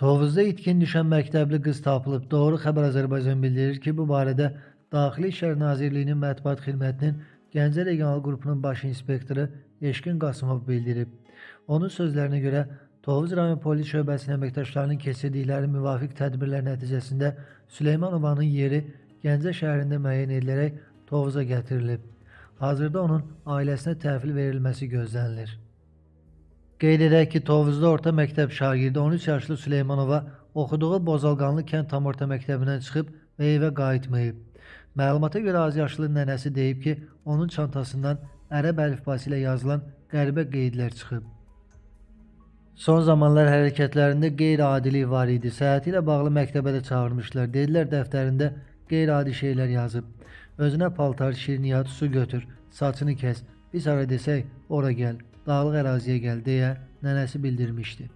Tovuzda itkin düşən məktəbli qız tapılıb. Doğru xəbər Azərbaycan bildirir ki, bu barədə Daxili İşlər Nazirliyinin mətbuat xidmətinin Gəncə regional qrupunun baş inspektoru Eşqin Qasımov bildirib. Onun sözlərinə görə Tovuz rayon polis şöbəsinin əməkdaşlarının keçirdikləri müvafiq tədbirlər nəticəsində Süleymanovanın yeri Gəncə şəhərində müəyyən edilərək Tovuza gətirilib. Hazırda onun ailəsinə təhvil verilməsi gözlənilir. Qeyd edək ki, Tovuzda orta məktəb şagirdi 13 yaşlı Süleymanova oxuduğu Bozalqanlı kənd tam orta məktəbindən çıxıb və evə qayıtmayıb. Məlumata görə azyaşlı nənəsi deyib ki, onun çantasından ərəb əlifbası ilə yazılan qəribə qeydlər çıxıb. Son zamanlar hərəkətlərində qeyri-adilik var idi. Səhhəti ilə bağlı məktəbə də çağırmışlar. Dedilər dəftərində qeyri-adi şeylər yazıb. Özünə paltar, şirniyyat, su götür, saçını kəs, biz hara desək ora gəl, dağlıq əraziyə gəl deyə nənəsi bildirmişdi.